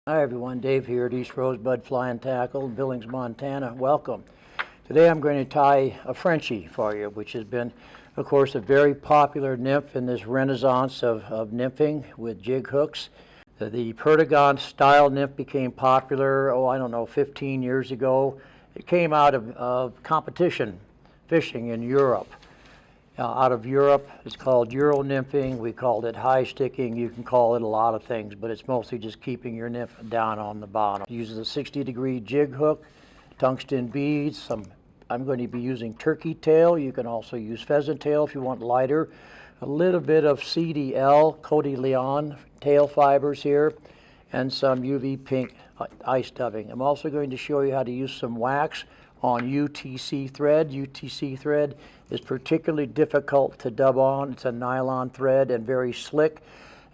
Hi everyone, Dave here at East Rosebud Fly and Tackle, Billings, Montana. Welcome. Today I'm going to tie a Frenchie for you, which has been, of course, a very popular nymph in this renaissance of nymphing with jig hooks. The Perdigon style nymph became popular, 15 years ago. It came out of competition fishing in Europe. Out of Europe, it's called Euro nymphing. We called it high sticking. You can call it a lot of things, but it's mostly just keeping your nymph down on the bottom. It uses a 60-degree jig hook, tungsten beads. I'm going to be using turkey tail. You can also use pheasant tail if you want lighter. A little bit of CDL, Cody Leon tail fibers here, and some UV pink ice dubbing. I'm also going to show you how to use some wax on UTC thread. UTC thread is particularly difficult to dub on. It's a nylon thread and very slick,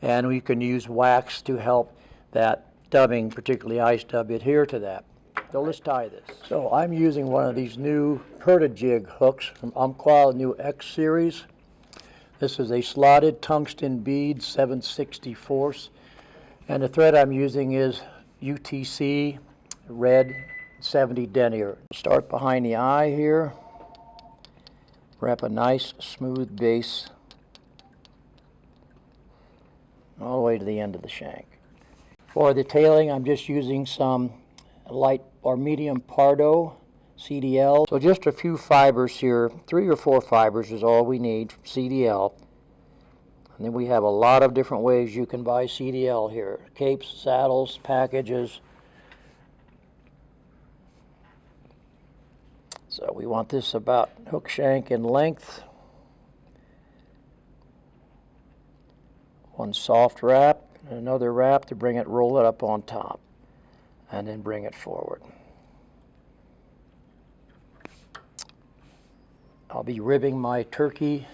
and we can use wax to help that dubbing, particularly ice dub, adhere to that. So let's tie this. So I'm using one of these new Perdigon hooks from Umpqua, new X series. This is a slotted tungsten bead, 7/64, and the thread I'm using is UTC red 70 Denier. Start behind the eye here. Wrap a nice smooth base all the way to the end of the shank. For the tailing, I'm just using some light or medium Pardo CDL. So just a few fibers here, 3 or 4 fibers is all we need from CDL. And then we have a lot of different ways you can buy CDL here. Capes, saddles, packages. So we want this about hook shank in length. One soft wrap, and another wrap to roll it up on top, and then bring it forward. I'll be ribbing my turkey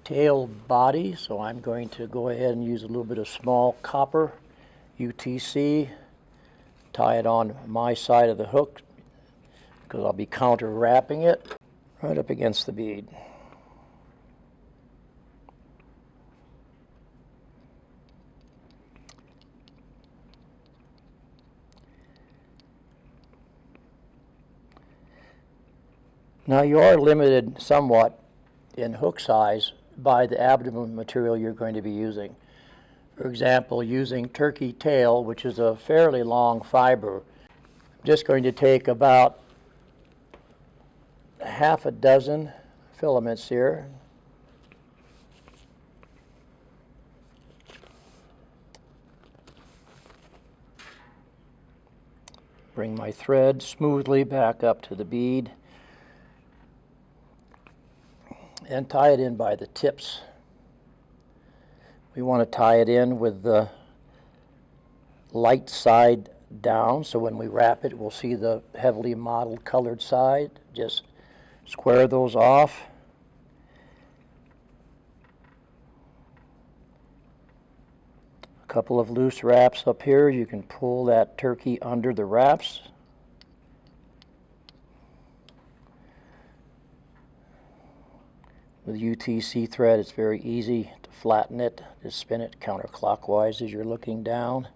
tail body, so I'm going to go ahead and use a little bit of small copper UTC, tie it on my side of the hook, because I'll be counter wrapping it right up against the bead. Now you are limited somewhat in hook size by the abdomen material you're going to be using. For example, using turkey tail, which is a fairly long fiber, I'm just going to take about half a dozen filaments here. Bring my thread smoothly back up to the bead and tie it in by the tips. We want to tie it in with the light side down, so when we wrap it, we'll see the heavily mottled colored side. Just square those off. A couple of loose wraps up here. You can pull that turkey under the wraps. With UTC thread, it's very easy to flatten it. Just spin it counterclockwise as you're looking down.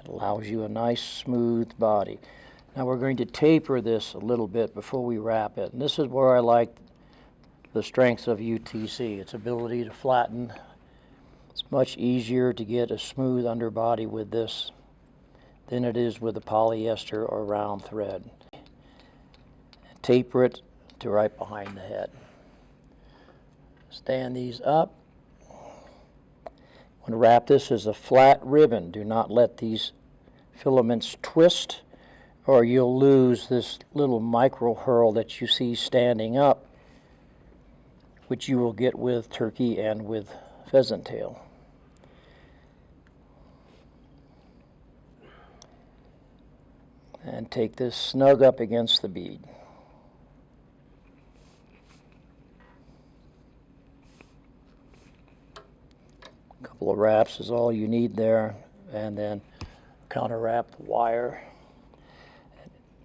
It allows you a nice smooth body. Now we're going to taper this a little bit before we wrap it. And this is where I like the strength of UTC, its ability to flatten. It's much easier to get a smooth underbody with this than it is with the polyester or round thread. Taper it to right behind the head. Stand these up. Want to wrap this as a flat ribbon. Do not let these filaments twist, or you'll lose this little micro hurl that you see standing up, which you will get with turkey and with pheasant tail. And take this snug up against the bead. A couple of wraps is all you need there, and then counter wrap the wire.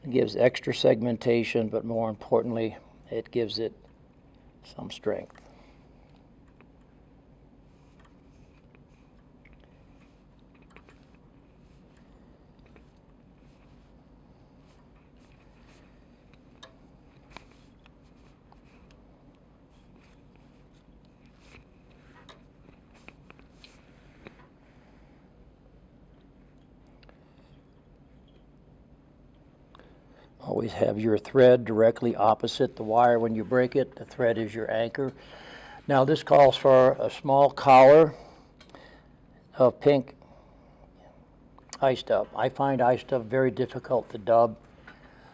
It gives extra segmentation, but more importantly, it gives it some strength. Always have your thread directly opposite the wire when you break it. The thread is your anchor. Now this calls for a small collar of pink ice dub. I find ice dub very difficult to dub.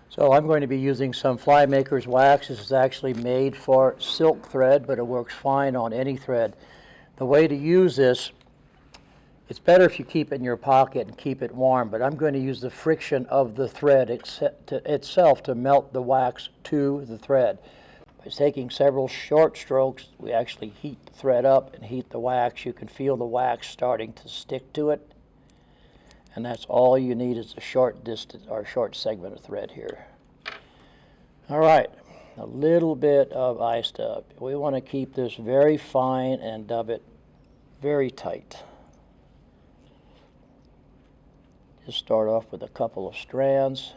So I'm going to be using some Fly Maker's wax. This is actually made for silk thread, but it works fine on any thread. The way to use this, it's better if you keep it in your pocket and keep it warm, but I'm going to use the friction of the thread itself to melt the wax to the thread. By taking several short strokes, we actually heat the thread up and heat the wax. You can feel the wax starting to stick to it. And that's all you need is a short distance or short segment of thread here. All right, a little bit of ice dub. We want to keep this very fine and dub it very tight. Just start off with a couple of strands.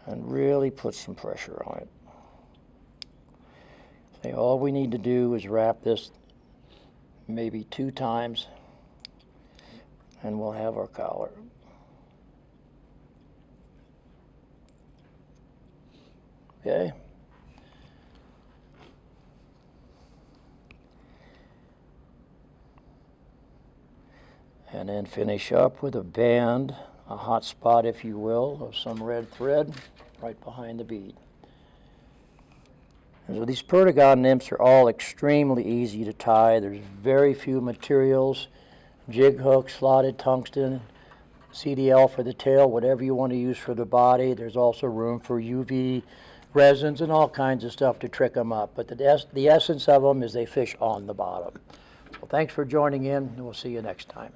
And really put some pressure on it. So all we need to do is wrap this maybe 2 times, and we'll have our collar. Okay. And then finish up with a band, a hot spot, if you will, of some red thread right behind the bead. And so these Perdigon nymphs are all extremely easy to tie. There's very few materials, jig hook, slotted tungsten, CDL for the tail, whatever you want to use for the body. There's also room for UV resins and all kinds of stuff to trick them up. But the essence of them is they fish on the bottom. So thanks for joining in, and we'll see you next time.